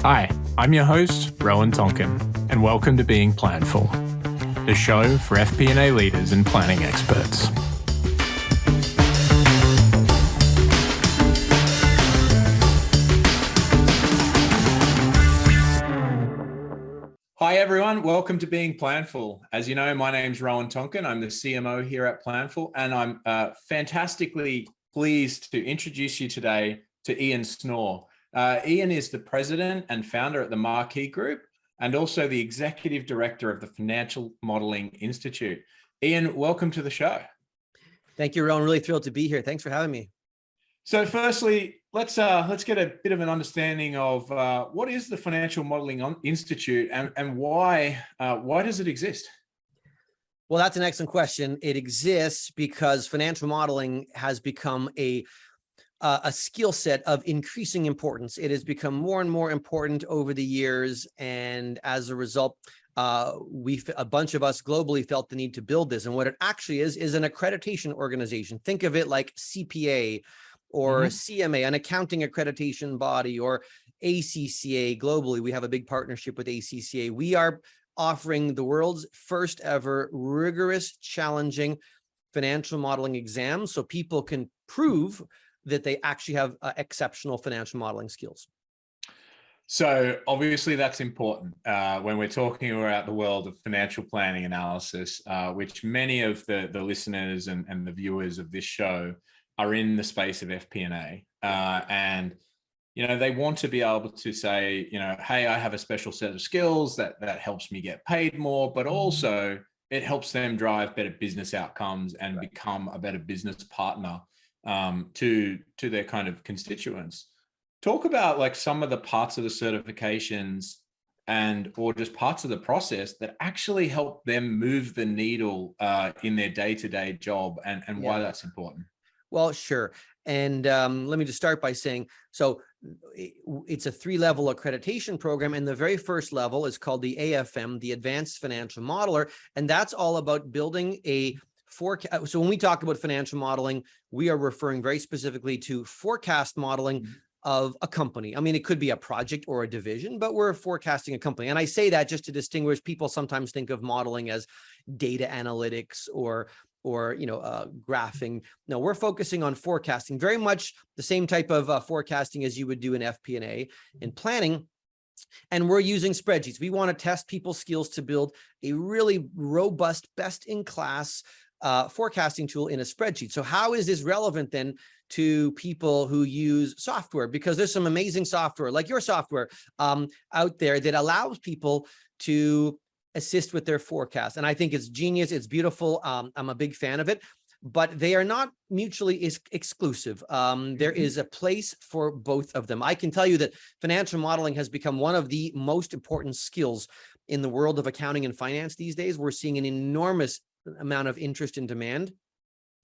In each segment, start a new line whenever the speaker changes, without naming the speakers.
Hi, I'm your host, Rowan, and welcome to Being Planful, the show for FP&A leaders and planning experts. Hi everyone, welcome to Being Planful. As you know, my name's Rowan Tonkin. I'm the CMO here at Planful, and I'm fantastically pleased to introduce you today to Ian Schnoor. Ian is the president and founder at the Marquee Group and also the executive director of the Financial Modeling Institute. Ian, welcome to the show.
Thank you, Rowan. Really thrilled to be here. Thanks for having me.
So firstly, let's get a bit of an understanding of what is the Financial Modeling Institute and why does it exist?
Well, that's an excellent question. It exists because financial modeling has become a skill set of increasing importance. It has become more and more important over the years, and as a result, a bunch of us globally felt the need to build this. And what it actually is an accreditation organization. Think of it like CPA or CMA, an accounting accreditation body, or ACCA globally. We have a big partnership with ACCA. We are offering the world's first ever rigorous, challenging financial modeling exam so people can prove that they actually have exceptional financial modeling skills.
So obviously that's important when we're talking about the world of financial planning analysis, which many of the listeners and the viewers of this show are in the space of FP&A. And, you know, they want to be able to say, you know, hey, I have a special set of skills that helps me get paid more, but also it helps them drive better business outcomes and become a better business partner to their kind of constituents. Talk about like some of the parts of the certifications or just parts of the process that actually help them move the needle in their day-to-day job and why that's important.
Well, sure. And let me just start by saying, so it's a 3-level accreditation program. And the very first level is called the AFM, the Advanced Financial Modeler. And that's all about building a forecast. So when we talk about financial modeling, we are referring very specifically to forecast modeling of a company. I mean, it could be a project or a division, but we're forecasting a company. And I say that just to distinguish. People sometimes think of modeling as data analytics or graphing. No, we're focusing on forecasting, very much the same type of forecasting as you would do in FP&A in planning. And we're using spreadsheets. We want to test people's skills to build a really robust, best-in-class forecasting tool in a spreadsheet. So how is this relevant then to people who use software? Because there's some amazing software, like your software, out there that allows people to assist with their forecast. And I think it's genius. It's beautiful. I'm a big fan of it, but they are not mutually exclusive. There is a place for both of them. I can tell you that financial modeling has become one of the most important skills in the world of accounting and finance these days. We're seeing an enormous amount of interest and demand.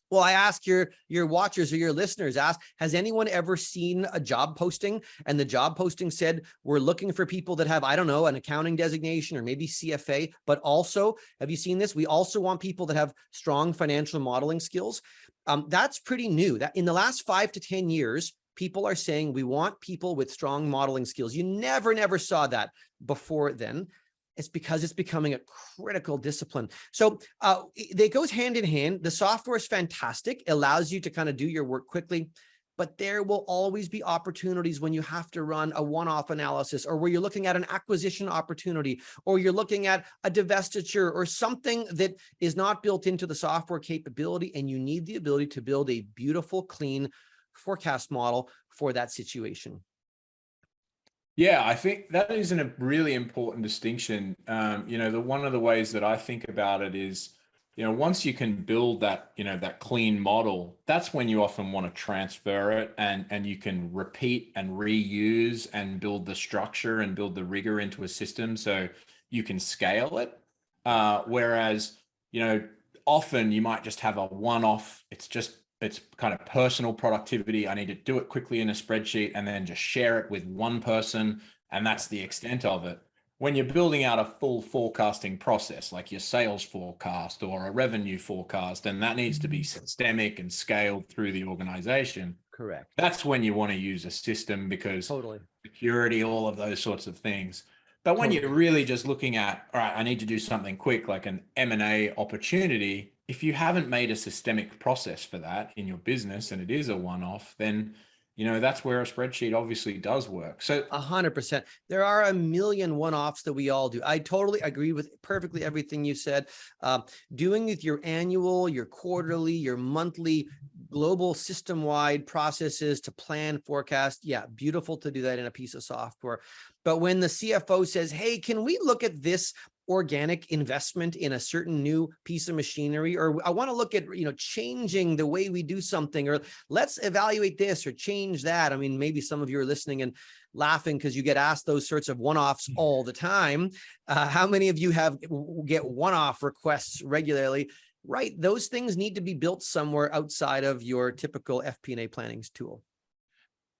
Well, I ask your watchers or your listeners, has anyone ever seen a job posting and the job posting said, we're looking for people that have, I don't know, an accounting designation or maybe CFA, but also, have you seen this? We also want people that have strong financial modeling skills. That's pretty new. That in the last 5 to 10 years, people are saying we want people with strong modeling skills. You never saw that before then. It's because it's becoming a critical discipline. So it goes hand in hand. The software is fantastic. It allows you to kind of do your work quickly, but there will always be opportunities when you have to run a one-off analysis, or where you're looking at an acquisition opportunity, or you're looking at a divestiture or something that is not built into the software capability, and you need the ability to build a beautiful, clean forecast model for that situation.
Yeah, I think that is a really important distinction. One of the ways that I think about it is, once you can build that, that clean model, that's when you often want to transfer it and you can repeat and reuse and build the structure and build the rigor into a system so you can scale it. Whereas, often you might just have a one-off, it's kind of personal productivity. I need to do it quickly in a spreadsheet and then just share it with one person. And that's the extent of it. when you're building out a full forecasting process, like your sales forecast or a revenue forecast, and that needs to be systemic and scaled through the organization,
Correct.
that's when you want to use a system, because
Totally.
security, all of those sorts of things. But when you're
Totally.
really just looking at, all right, I need to do something quick, like an M&A opportunity, if you haven't made a systemic process for that in your business and it is a one-off, then that's where a spreadsheet obviously does work. So
100%. There are a million one-offs that we all do. I totally agree with perfectly everything you said. Doing with your annual, your quarterly, your monthly, global system-wide processes to plan, forecast. Yeah, beautiful to do that in a piece of software. But when the CFO says, hey, can we look at this organic investment in a certain new piece of machinery, or I want to look at, changing the way we do something, or let's evaluate this or change that. I mean, maybe some of you are listening and laughing because you get asked those sorts of one-offs all the time. How many of you get one-off requests regularly? Right. Those things need to be built somewhere outside of your typical FP&A planning tool.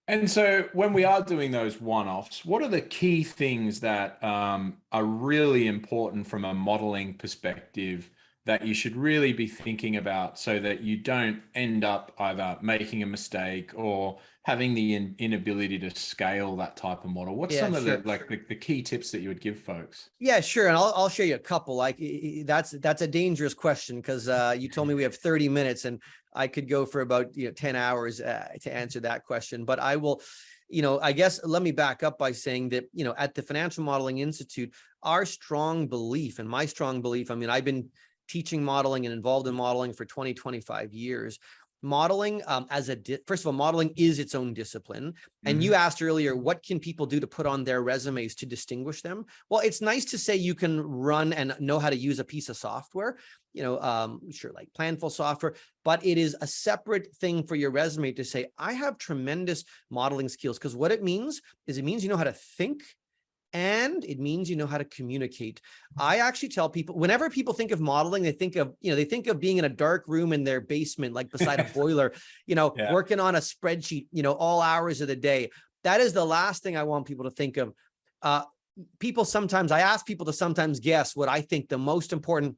And so when we are doing those one-offs, what are the key things that are really important from a modeling perspective that you should really be thinking about, so that you don't end up either making a mistake or having the inability to scale that type of model? What's some of the key tips that you would give folks?
Yeah, sure. And I'll show you a couple. Like that's a dangerous question, because you told me we have 30 minutes and I could go for about 10 hours to answer that question. But I will, I guess let me back up by saying that, at the Financial Modeling Institute, our strong belief, and my strong belief, I mean, I've been teaching modeling and involved in modeling for 20, 25 years. Modeling first of all, modeling is its own discipline. And you asked earlier, what can people do to put on their resumes to distinguish them? Well, it's nice to say you can run and know how to use a piece of software, sure, like Planful software, but it is a separate thing for your resume to say, I have tremendous modeling skills, because what it means is you know how to think, and it means you know how to communicate. I actually tell people, whenever people think of modeling, they think of being in a dark room in their basement, like beside a boiler, working on a spreadsheet, all hours of the day. That is the last thing I want people to think of. I ask people to sometimes guess what I think the most important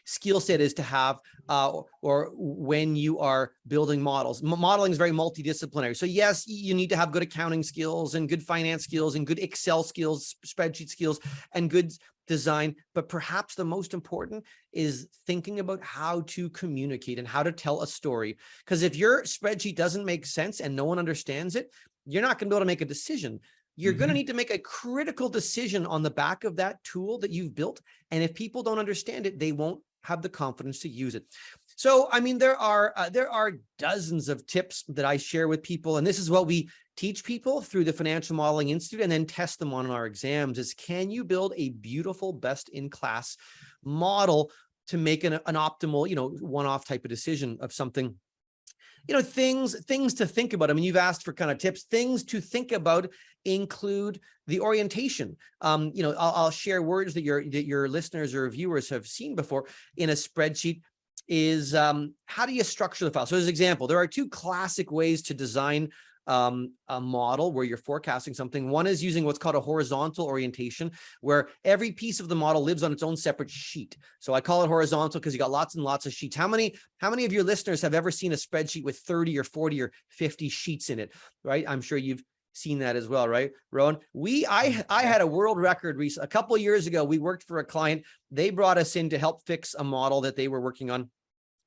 skill set is to have, or when you are building models. Modeling is very multidisciplinary. So yes, you need to have good accounting skills and good finance skills and good Excel skills, spreadsheet skills, and good design. But perhaps the most important is thinking about how to communicate and how to tell a story. Because if your spreadsheet doesn't make sense and no one understands it, you're not going to be able to make a decision. You're going to need to make a critical decision on the back of that tool that you've built. And if people don't understand it, they won't have the confidence to use it. So, I mean, there are dozens of tips that I share with people, and this is what we teach people through the Financial Modeling Institute and then test them on our exams, is can you build a beautiful, best-in-class model to make an optimal, one-off type of decision of something. Things to think about. I mean, you've asked for kind of tips. Things to think about include the orientation. I'll share words that your listeners or viewers have seen before in a spreadsheet. Is how do you structure the file? So as an example, there are two classic ways to design a model where you're forecasting something. One is using what's called a horizontal orientation, where every piece of the model lives on its own separate sheet. So I call it horizontal because you got lots and lots of sheets. How many of your listeners have ever seen a spreadsheet with 30 or 40 or 50 sheets in it, right? I'm sure you've seen that as well, right, Rowan? I had a world record a couple of years ago. We worked for a client. They brought us in to help fix a model that they were working on,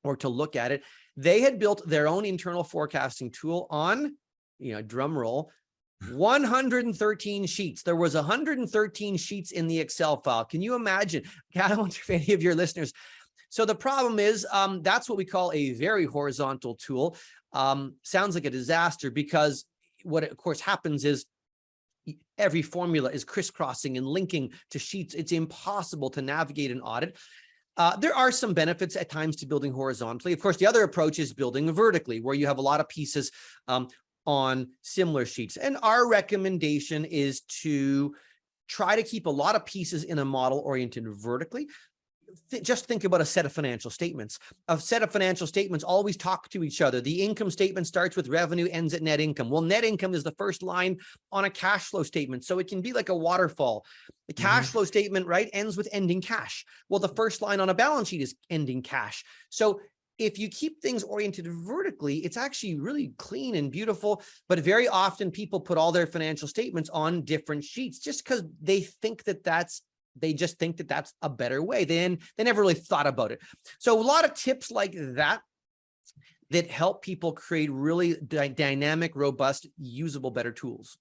or to look at it. They had built their own internal forecasting tool on, drum roll, 113 sheets. There was 113 sheets in the Excel file. Can you imagine? I don't wonder if any of your listeners. So the problem is, that's what we call a very horizontal tool. Sounds like a disaster, because what of course happens is every formula is crisscrossing and linking to sheets. It's impossible to navigate and audit. There are some benefits at times to building horizontally. Of course, the other approach is building vertically, where you have a lot of pieces on similar sheets. And our recommendation is to try to keep a lot of pieces in a model oriented vertically. just think about a set of financial statements. A set of financial statements always talk to each other. The income statement starts with revenue, ends at net income. Well, net income is the first line on a cash flow statement. So it can be like a waterfall. The cash flow statement, right, ends with ending cash. Well, the first line on a balance sheet is ending cash. So if you keep things oriented vertically, it's actually really clean and beautiful. But very often people put all their financial statements on different sheets just because they think that they just think that that's a better way. They never really thought about it. So a lot of tips like that help people create really dynamic, robust, usable, better tools.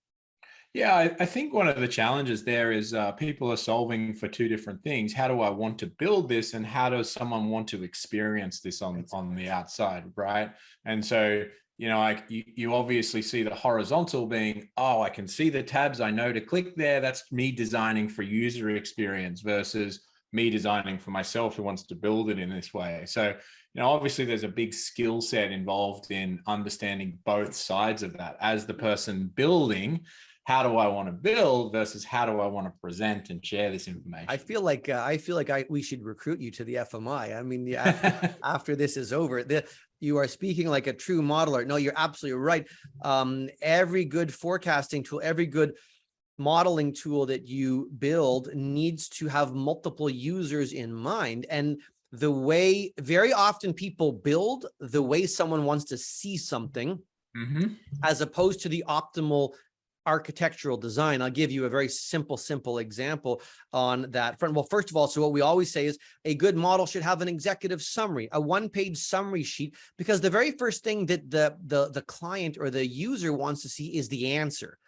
Yeah, I think one of the challenges there is people are solving for two different things. How do I want to build this, and how does someone want to experience this on the outside, right? And so, you know, you obviously see the horizontal being, oh, I can see the tabs, I know to click there. That's me designing for user experience versus me designing for myself who wants to build it in this way. So, you know, obviously there's a big skill set involved in understanding both sides of that. As the person building, how do I want to build versus how do I want to present and share this information?
I feel like we should recruit you to the FMI. I mean, after this is over, you are speaking like a true modeler. No, you're absolutely right. Every good forecasting tool, every good modeling tool that you build needs to have multiple users in mind. And the way very often people build the way someone wants to see something, as opposed to the optimal architectural design. I'll give you a very simple example on that front. Well, first of all, so what we always say is a good model should have an executive summary, a one-page summary sheet, because the very first thing that the client or the user wants to see is the answer.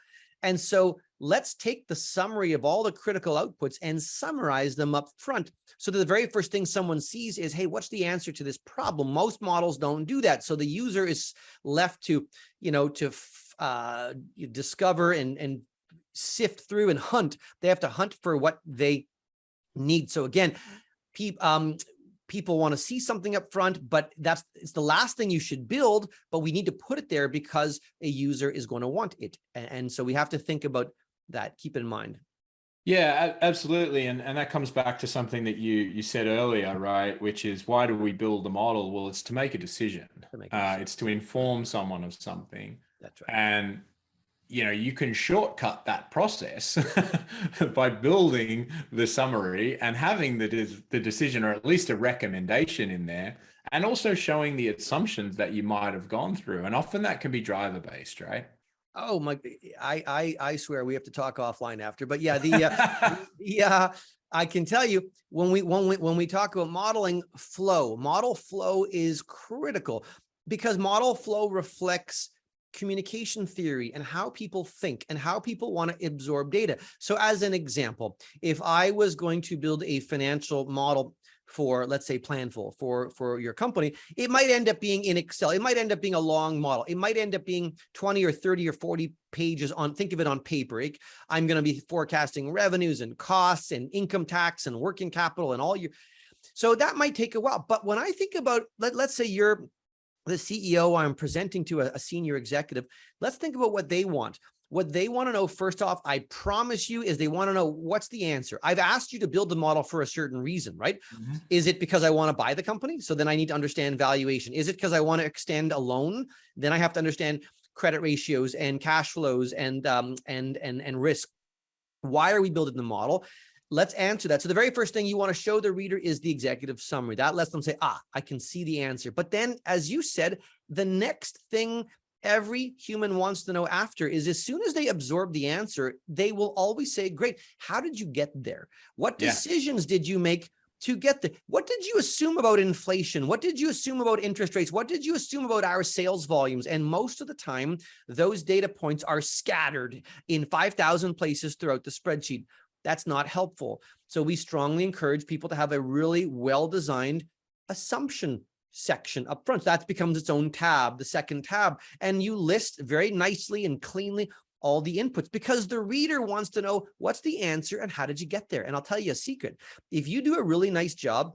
And so let's take the summary of all the critical outputs and summarize them up front, so that the very first thing someone sees is, hey, what's the answer to this problem? Most models don't do that. So the user is left to, you know, to discover and sift through and hunt. They have to hunt for what they need. So again, people want to see something up front, but it's the last thing you should build, but we need to put it there because a user is going to want it. And so we have to think about that, keep in mind.
Yeah, absolutely. And that comes back to something that you said earlier, right? Which is, why do we build the model? Well, it's to make a decision. It's to inform someone of something.
That's right.
And, you know, you can shortcut that process by building the summary and having the decision, or at least a recommendation in there, and also showing the assumptions that you might have gone through. And often that can be driver based, right?
Oh my! I swear we have to talk offline after. But yeah, I can tell you when we talk about modeling flow, model flow is critical, because model flow reflects communication theory and how people think and how people want to absorb data. So as an example, if I was going to build a financial model for, let's say, Planful for your company, it might end up being in Excel. It might end up being a long model. It might end up being 20 or 30 or 40 pages on, think of it on paper. I'm going to be forecasting revenues and costs and income tax and working capital and all your, so that might take a while. But when I think about, let's say you're the CEO, I'm presenting to a senior executive, let's think about what they want. What they want to know, first off, I promise you, is they want to know, what's the answer? I've asked you to build the model for a certain reason, right? Is it because I want to buy the company? So then I need to understand valuation. Is it because I want to extend a loan? Then I have to understand credit ratios and cash flows and risk. Why are we building the model? Let's answer that. So the very first thing you want to show the reader is the executive summary. That lets them say, I can see the answer. But then, as you said, the next thing every human wants to know after is, as soon as they absorb the answer, they will always say, great, how did you get there? What decisions did you make to get there? What did you assume about inflation? What did you assume about interest rates? What did you assume about our sales volumes? And most of the time, those data points are scattered in 5,000 places throughout the spreadsheet. That's not helpful. So we strongly encourage people to have a really well-designed assumption section up front. So that becomes its own tab, the second tab, and you list very nicely and cleanly all the inputs, because the reader wants to know, what's the answer and how did you get there? And I'll tell you a secret. If you do a really nice job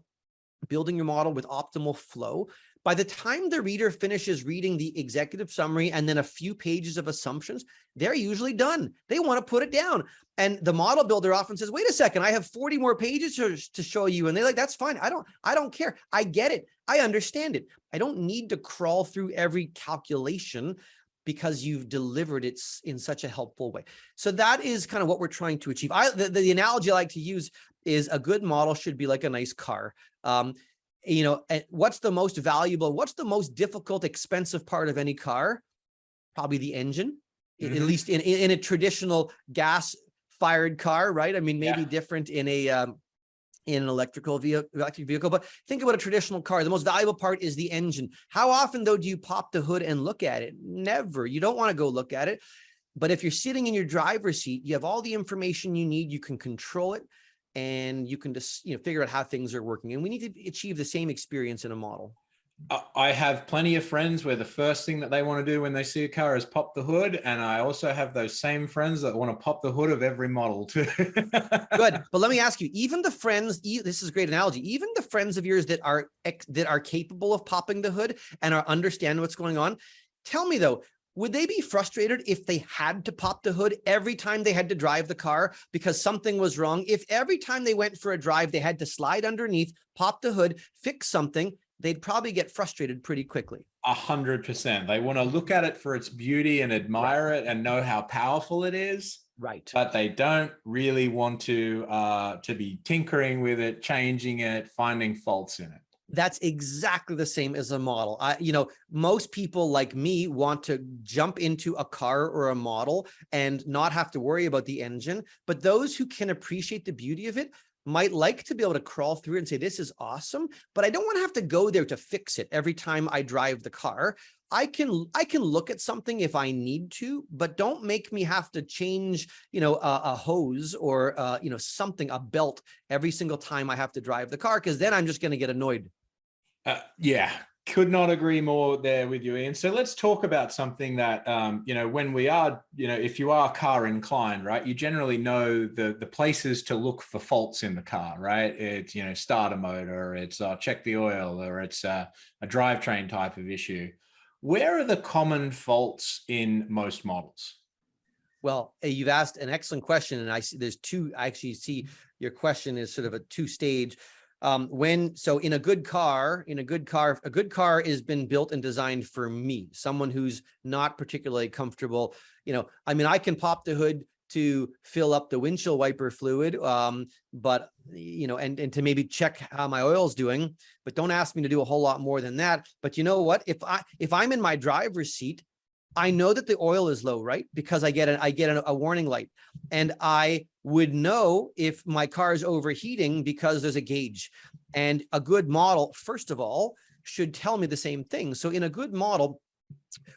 building your model with optimal flow, By the time the reader finishes reading the executive summary and then a few pages of assumptions, they're usually done. They want to put it down. And the model builder often says, wait a second, I have 40 more pages to show you. And they're like, that's fine. I don't care. I get it. I understand it. I don't need to crawl through every calculation because you've delivered it in such a helpful way. So that is kind of what we're trying to achieve. The analogy I like to use is a good model should be like a nice car. What's the most valuable, what's the most difficult, expensive part of any car? Probably the engine, at least in a traditional gas-fired car, right? I mean, maybe different in an electric vehicle, but think about a traditional car. The most valuable part is the engine. How often, though, do you pop the hood and look at it? Never. You don't want to go look at it. But if you're sitting in your driver's seat, you have all the information you need. You can control it. And you can just figure out how things are working. And we need to achieve the same experience in a model.
I have plenty of friends where the first thing that they want to do when they see a car is pop the hood. And I also have those same friends that want to pop the hood of every model too.
Good. But let me ask you, even the friends, this is a great analogy, even the friends of yours that are capable of popping the hood and understand what's going on, tell me though, would they be frustrated if they had to pop the hood every time they had to drive the car because something was wrong? If every time they went for a drive, they had to slide underneath, pop the hood, fix something, they'd probably get frustrated pretty quickly.
100%. They want to look at it for its beauty and admire it and know how powerful it is.
Right.
But they don't really want to be tinkering with it, changing it, finding faults in it.
That's exactly the same as a model. Most people like me want to jump into a car or a model and not have to worry about the engine. But those who can appreciate the beauty of it might like to be able to crawl through and say, this is awesome, but I don't want to have to go there to fix it every time I drive the car. I can look at something if I need to, but don't make me have to change, a hose or, something, a belt every single time I have to drive the car, because then I'm just going to get annoyed.
Could not agree more there with you, Ian. So let's talk about something that, when we are, if you are car inclined, right, you generally know the places to look for faults in the car, right? It's, start a motor, it's check the oil, or it's a drivetrain type of issue. Where are the common faults in most models?
Well, you've asked an excellent question, and I see there's two. I actually see your question is sort of a two-stage. In a good car, a good car has been built and designed for me, someone who's not particularly comfortable. I can pop the hood to fill up the windshield wiper fluid, but and to maybe check how my oil's doing, but don't ask me to do a whole lot more than that. But you know what? If I'm in my driver's seat, I know that the oil is low, right? Because I get a warning light, and I would know if my car is overheating because there's a gauge. And a good model, first of all, should tell me the same thing. So in a good model,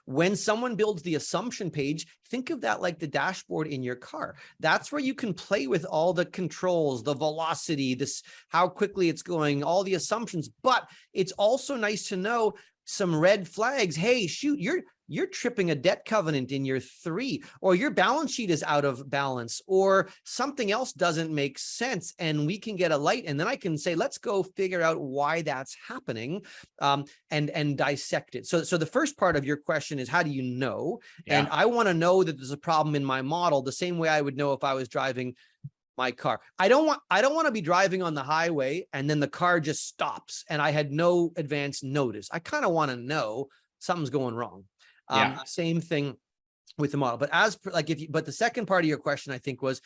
when someone builds the assumption page, think of that like the dashboard in your car. That's where you can play with all the controls, the velocity, how quickly it's going, all the assumptions. But it's also nice to know some red flags. Hey, shoot, you're tripping a debt covenant in year 3, or your balance sheet is out of balance, or something else doesn't make sense, and we can get a light, and then I can say, let's go figure out why that's happening, and dissect it. So the first part of your question is, how do you know? Yeah. And I want to know that there's a problem in my model the same way I would know if I was driving my car. I don't want to be driving on the highway and then the car just stops and I had no advance notice. I kind of want to know something's going wrong. Same thing with the model. But but the second part of your question, I think, was,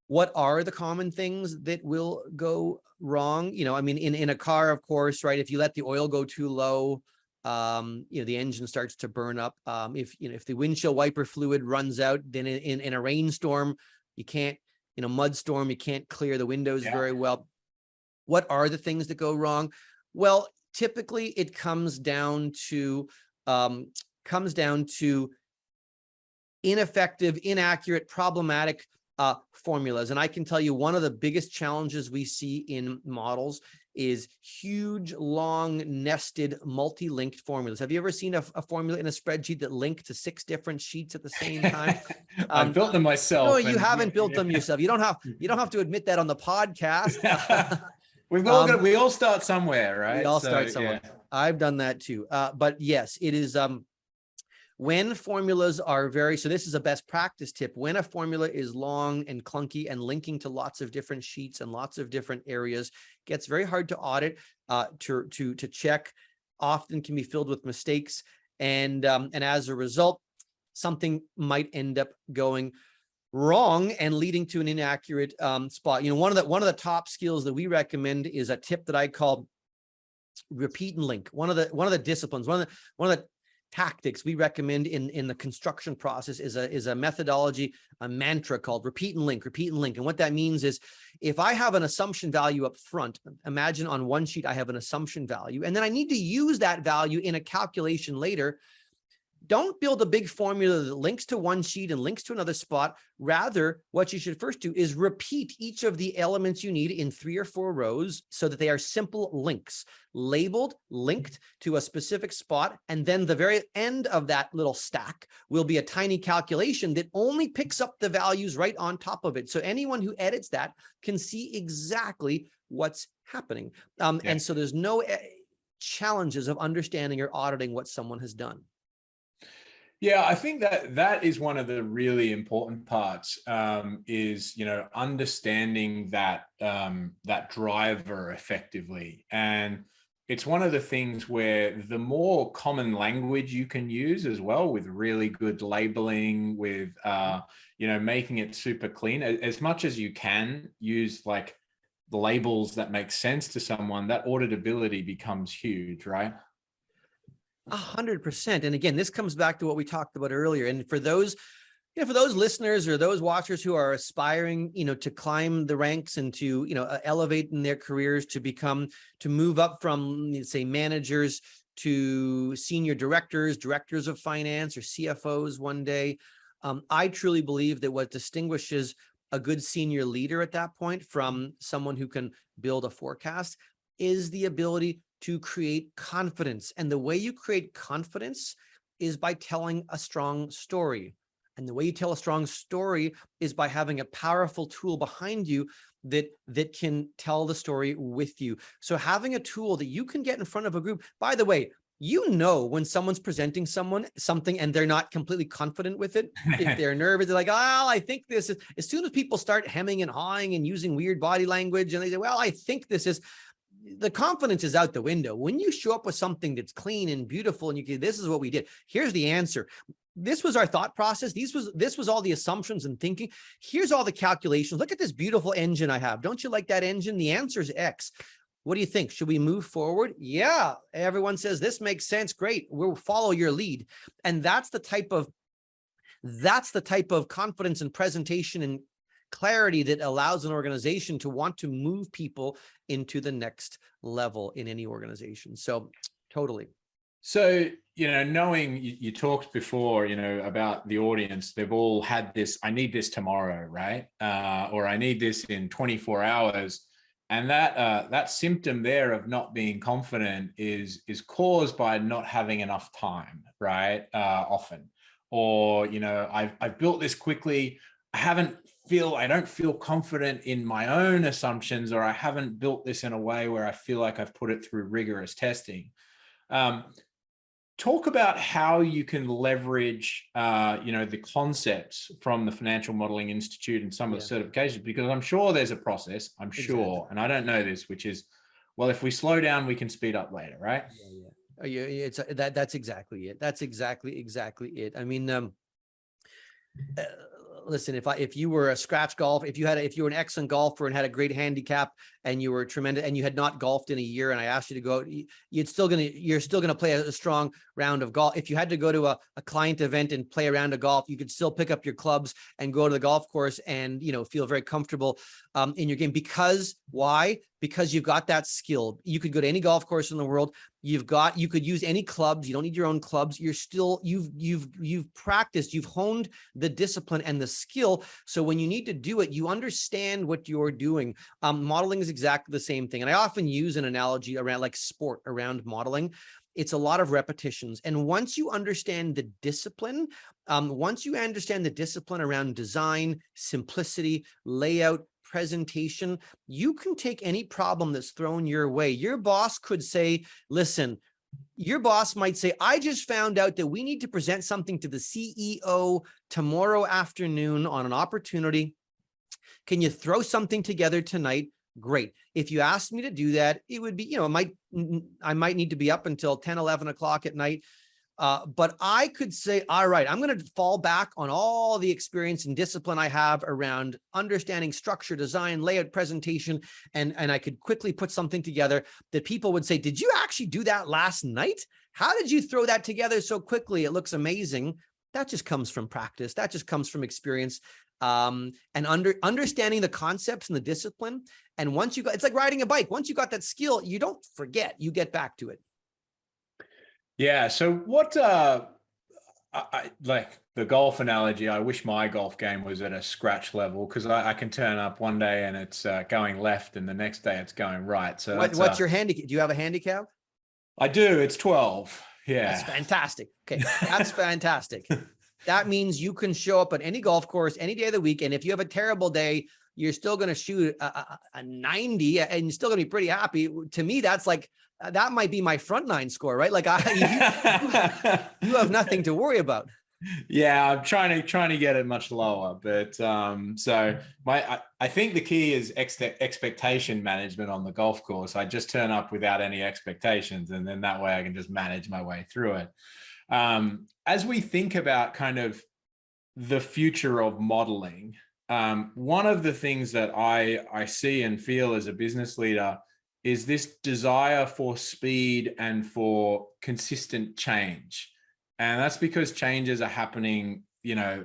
what are the common things that will go wrong? In a car, of course, right? If you let the oil go too low, the engine starts to burn up. If the windshield wiper fluid runs out, then in a rainstorm, you can't, mud storm, you can't clear the windows very well. What are the things that go wrong? Well, typically it comes down to ineffective, inaccurate, problematic formulas. And I can tell you, one of the biggest challenges we see in models is huge, long, nested, multi-linked formulas. Have you ever seen a formula in a spreadsheet that linked to 6 different sheets at the same time?
I've built them myself.
No, you haven't built them yourself. You don't have to admit that on the podcast.
We all start somewhere, right?
We all start somewhere. I've done that too. But yes, it is, when formulas are so this is a best practice tip. When a formula is long and clunky and linking to lots of different sheets and lots of different areas, gets very hard to audit, to check, often can be filled with mistakes. And as a result, something might end up going wrong and leading to an inaccurate spot. One of the top skills that we recommend is a tip that I call repeat and link. One of the disciplines, one of the tactics we recommend in the construction process is a methodology, a mantra called repeat and link, repeat and link. And what that means is, if I have an assumption value up front, imagine on one sheet I have an assumption value, and then I need to use that value in a calculation later. Don't build a big formula that links to one sheet and links to another spot. Rather, what you should first do is repeat each of the elements you need in 3 or 4 rows so that they are simple links, labeled, linked to a specific spot. And then the very end of that little stack will be a tiny calculation that only picks up the values right on top of it. So anyone who edits that can see exactly what's happening. And so there's no challenges of understanding or auditing what someone has done.
Yeah, I think that is one of the really important parts, is, understanding that driver effectively. And it's one of the things where the more common language you can use as well, with really good labeling, with, making it super clean, as much as you can use like the labels that make sense to someone, that auditability becomes huge, right?
100%. And again, this comes back to what we talked about earlier. And for those listeners or those watchers who are aspiring, to climb the ranks and to, elevate in their careers, to move up from, say, managers to senior directors of finance, or CFOs one day. I truly believe that what distinguishes a good senior leader at that point from someone who can build a forecast is the ability to create confidence. And the way you create confidence is by telling a strong story. And the way you tell a strong story is by having a powerful tool behind you that can tell the story with you. So having a tool that you can get in front of a group, by the way, when someone's presenting something and they're not completely confident with it. If they're nervous, they're like, oh, I think this is, as soon as people start hemming and hawing and using weird body language and they say, well, I think this is, the confidence is out the window. When you show up with something that's clean and beautiful and this is what we did. Here's the answer. This was our thought process. This was all the assumptions and thinking. Here's all the calculations. Look at this beautiful engine I have. Don't you like that engine? The answer is X. What do you think? Should we move forward? Yeah. Everyone says this makes sense. Great. We'll follow your lead. And that's the type of confidence and presentation and clarity that allows an organization to want to move people into the next level in any organization. So totally.
So, knowing you talked before, about the audience, they've all had this, I need this tomorrow, right? Or I need this in 24 hours. And that symptom there of not being confident is caused by not having enough time, right? Often, or, I've built this quickly. I don't feel confident in my own assumptions, or I haven't built this in a way where I feel like I've put it through rigorous testing. Talk about how you can leverage, the concepts from the Financial Modeling Institute and some of the certifications, because I'm sure there's a process, and I don't know this, which is, well, if we slow down, we can speed up later, right?
That's exactly it. That's exactly it. I mean, listen, if you were a scratch golf, if you were an excellent golfer and had a great handicap and you were tremendous and you had not golfed in a year and I asked you to go, you're still gonna play a strong round of golf. If you had to go to a client event and play a round of golf, you could still pick up your clubs and go to the golf course and feel very comfortable in your game. Because why? Because you've got that skill. You could go to any golf course in the world. You could use any clubs. You don't need your own clubs. You've practiced, you've honed the discipline and the skill. So when you need to do it, you understand what you're doing. Modeling is exactly the same thing. And I often use an analogy around like sport around modeling. It's a lot of repetitions. And once you understand the discipline, around design, simplicity, layout, presentation, you can take any problem that's thrown your way. Your boss could say, listen, Your boss might say, I just found out that we need to present something to the CEO tomorrow afternoon on an opportunity. Can you throw something together tonight? Great. If you asked me to do that, it would be, I might need to be up until 10, 11 o'clock at night. But I could say, all right, I'm going to fall back on all the experience and discipline I have around understanding structure, design, layout, presentation, and I could quickly put something together that people would say, did you actually do that last night? How did you throw that together so quickly? It looks amazing. That just comes from practice. That just comes from experience. And understanding the concepts and the discipline. And once you got, it's like riding a bike. Once you got that skill, you don't forget, you get back to it.
Yeah. So what, I like the golf analogy. I wish my golf game was at a scratch level, because I can turn up one day and it's going left and the next day it's going right. So
what's your handicap? Do you have a handicap?
I do. It's 12. Yeah.
That's fantastic. Okay. That's fantastic. That means you can show up at any golf course any day of the week. And if you have a terrible day, you're still going to shoot a 90 and you're still going to be pretty happy. To me, that's like, that might be my front nine score, right? Like you have nothing to worry about.
Yeah, I'm trying to get it much lower, but so I think the key is expectation management on the golf course. I just turn up without any expectations, and then that way I can just manage my way through it. As we think about kind of the future of modeling, one of the things that I see and feel as a business leader is this desire for speed and for consistent change. And that's because changes are happening,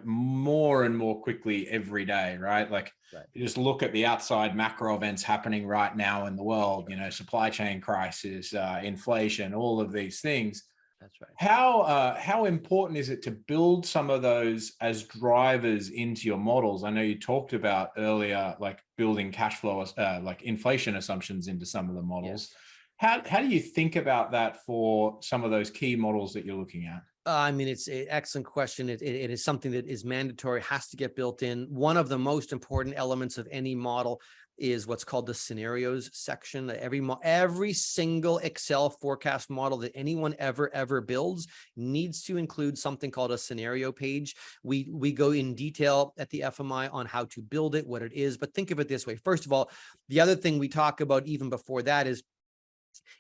more and more quickly every day, right? Like you just look at the outside macro events happening right now in the world, supply chain crisis, inflation, all of these things.
That's right.
How important is it to build some of those as drivers into your models? I know you talked about earlier, like building cash flow, like inflation assumptions into some of the models. Yes. How do you think about that for some of those key models that you're looking at?
I mean, it's an excellent question. It is something that is mandatory, has to get built in. One of the most important elements of any model is what's called the scenarios section. Every single Excel forecast model that anyone ever builds needs to include something called a scenario page. We go in detail at the FMI on how to build it, what it is, but think of it this way. First of all, the other thing we talk about even before that is,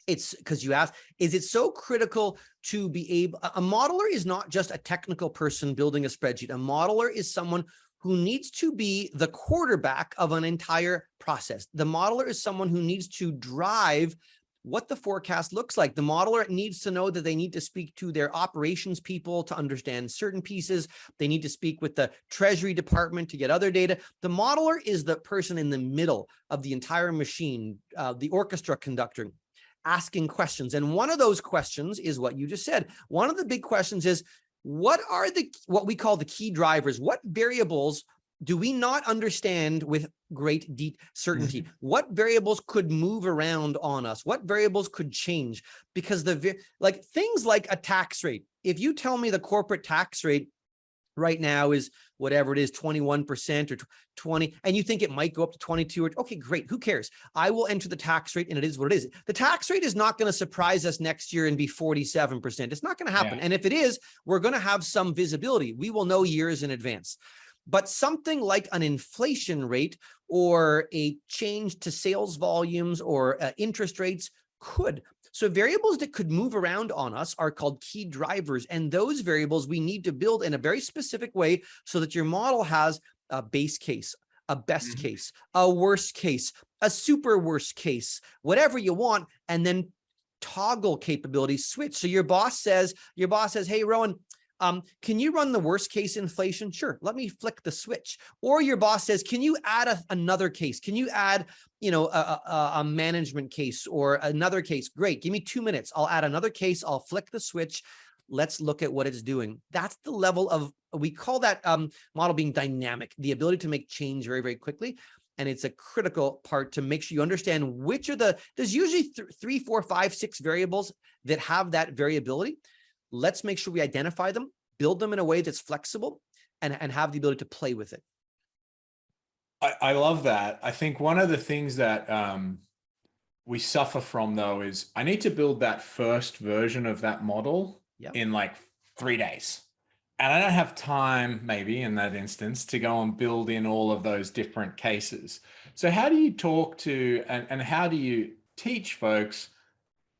it's because you asked, is it so critical to be able, a modeler is not just a technical person building a spreadsheet. A modeler is someone who needs to be the quarterback of an entire process. The modeler is someone who needs to drive what the forecast looks like. The modeler needs to know that they need to speak to their operations people to understand certain pieces. They need to speak with the treasury department to get other data. The modeler is the person in the middle of the entire machine, the orchestra conductor, asking questions. And one of those questions is what you just said. One of the big questions is, what we call the key drivers? What variables do we not understand with great deep certainty? What variables could move around on us? What variables could change? Because things like a tax rate. If you tell me the corporate tax rate right now is whatever it is, 21% or 20, and you think it might go up to 22, or okay, great, who cares? I will enter the tax rate and it is what it is. The tax rate is not going to surprise us next year and be 47%. It's not going to happen. Yeah. And if it is, we're going to have some visibility. We will know years in advance. But something like an inflation rate or a change to sales volumes or interest rates could. So variables that could move around on us are called key drivers. And those variables we need to build in a very specific way so that your model has a base case, a best case, a worst case, a super worst case, whatever you want, and then toggle capabilities switch. So your boss says, hey, Rowan, can you run the worst case inflation? Sure. Let me flick the switch. Or your boss says, can you add another case? Can you add, a management case or another case? Great. Give me 2 minutes. I'll add another case. I'll flick the switch. Let's look at what it's doing. That's the level of, we call that model being dynamic, the ability to make change very, very quickly. And it's a critical part to make sure you understand which are there's usually 3, 4, 5, 6 variables that have that variability. Let's make sure we identify them, build them in a way that's flexible, and have the ability to play with it.
I love that. I think one of the things that we suffer from though is I need to build that first version of that model in like 3 days. And I don't have time, maybe in that instance, to go and build in all of those different cases. So how do you talk to, and how do you teach folks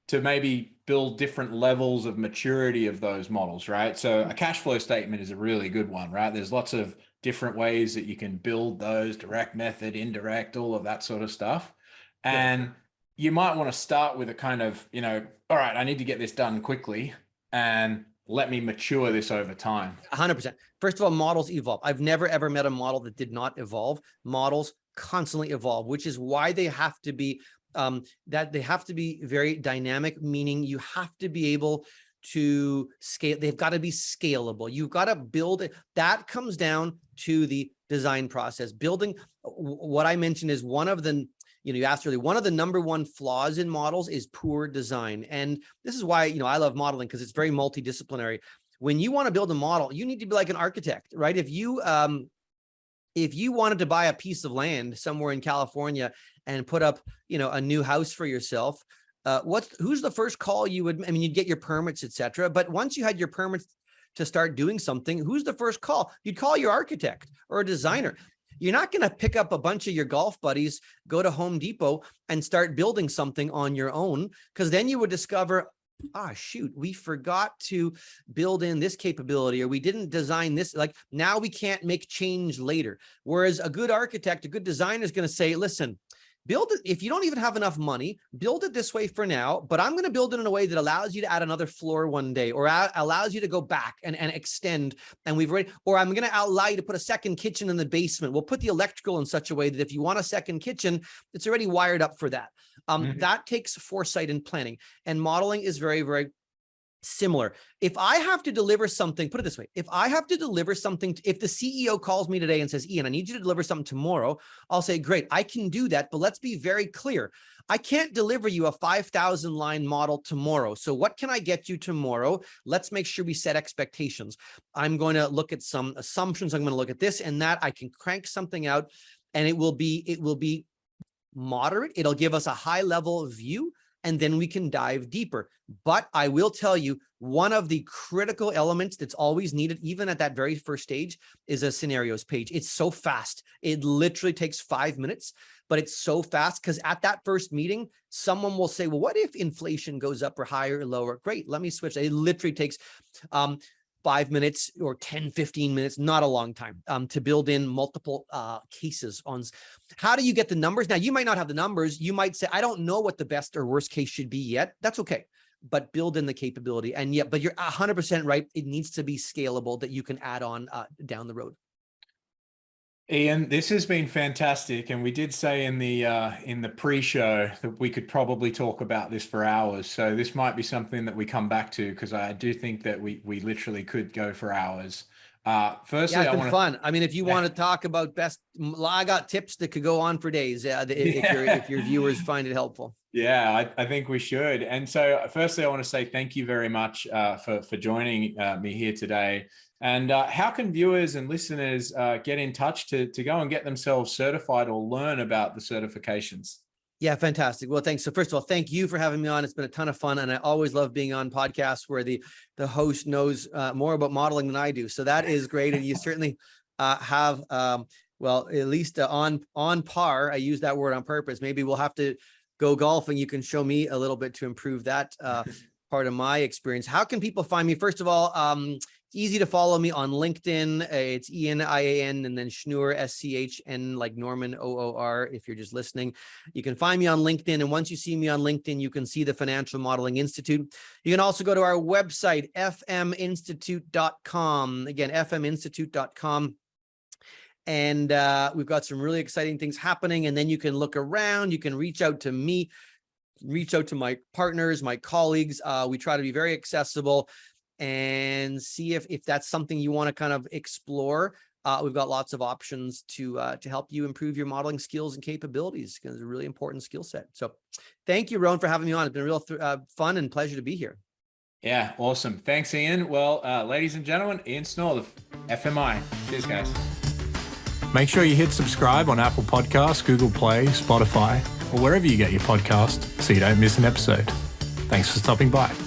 to maybe build different levels of maturity of those models, right? So a cash flow statement is a really good one, right? There's lots of different ways that you can build those, direct method, indirect, all of that sort of stuff. And you might want to start with a kind of, all right, I need to get this done quickly and let me mature this over time.
100%. First of all, models evolve. I've never, ever met a model that did not evolve. Models constantly evolve, which is why they have to be very dynamic, meaning you have to be able to scale. They've got to be scalable. You've got to build it. That comes down to the design process. Building, what I mentioned is one of the, you asked earlier, one of the number one flaws in models is poor design. And this is why, I love modeling, because it's very multidisciplinary. When you want to build a model, you need to be like an architect, right? If you wanted to buy a piece of land somewhere in California and put up, a new house for yourself, who's the first call you would, you'd get your permits, etc. But once you had your permits to start doing something, who's the first call? You'd call your architect or a designer. You're not going to pick up a bunch of your golf buddies, go to Home Depot and start building something on your own, because then you would discover, shoot, we forgot to build in this capability, or we didn't design this. Like, now we can't make change later. Whereas a good architect, a good designer is going to say, listen, build it. If you don't even have enough money, build it this way for now, but I'm going to build it in a way that allows you to add another floor one day, or allows you to go back and extend. And or I'm going to allow you to put a second kitchen in the basement. We'll put the electrical in such a way that if you want a second kitchen, it's already wired up for that. That takes foresight and planning, and modeling is very, very similar. If I have to deliver something, put it this way, if I have to deliver something, if the CEO calls me today and says, Ian, I need you to deliver something tomorrow, I'll say, great, I can do that. But let's be very clear. I can't deliver you a 5,000 line model tomorrow. So what can I get you tomorrow? Let's make sure we set expectations. I'm going to look at some assumptions. I'm going to look at this and that. I can crank something out, and it will be moderate. It'll give us a high level view, and then we can dive deeper. But I will tell you, one of the critical elements that's always needed, even at that very first stage, is a scenarios page. It's so fast. It literally takes 5 minutes, but it's so fast because at that first meeting, someone will say, well, what if inflation goes up or higher or lower? Great, let me switch. It literally takes 5 minutes or 10, 15 minutes, not a long time, to build in multiple cases on how do you get the numbers. Now, you might not have the numbers. You might say, I don't know what the best or worst case should be yet. That's okay. But build in the capability. And yet, but you're 100% right. It needs to be scalable, that you can add on down the road.
Ian, this has been fantastic, and we did say in the pre-show that we could probably talk about this for hours. So this might be something that we come back to, because I do think that we literally could go for hours. Firstly,
it's been fun. If you want to talk about I got tips that could go on for days. If your viewers find it helpful.
Yeah, I think we should. And so firstly, I want to say thank you very much for joining me here today. And how can viewers and listeners get in touch to go and get themselves certified or learn about the certifications?
Yeah, fantastic. Well, thanks. So first of all, thank you for having me on. It's been a ton of fun. And I always love being on podcasts where the host knows more about modeling than I do. So that is great. And you certainly have, well, at least on par. I use that word on purpose. Maybe we'll have to go golfing. You can show me a little bit to improve that part of my experience. How can people find me? First of all, it's easy to follow me on LinkedIn. It's Ian, IAN, and then Schnoor, SCHN, like Norman, OOR, if you're just listening. You can find me on LinkedIn. And once you see me on LinkedIn, you can see the Financial Modeling Institute. You can also go to our website, fminstitute.com. Again, fminstitute.com. And we've got some really exciting things happening. And then you can look around. You can reach out to me, reach out to my partners, my colleagues. We try to be very accessible and see if that's something you want to kind of explore. We've got lots of options to help you improve your modeling skills and capabilities, because it's a really important skill set. So thank you, Rowan, for having me on. It's been a real fun and pleasure to be here.
Yeah, awesome. Thanks, Ian. Well, ladies and gentlemen, Ian Schnoor, the FMI. Cheers, guys. Make sure you hit subscribe on Apple Podcasts, Google Play, Spotify, or wherever you get your podcast so you don't miss an episode. Thanks for stopping by.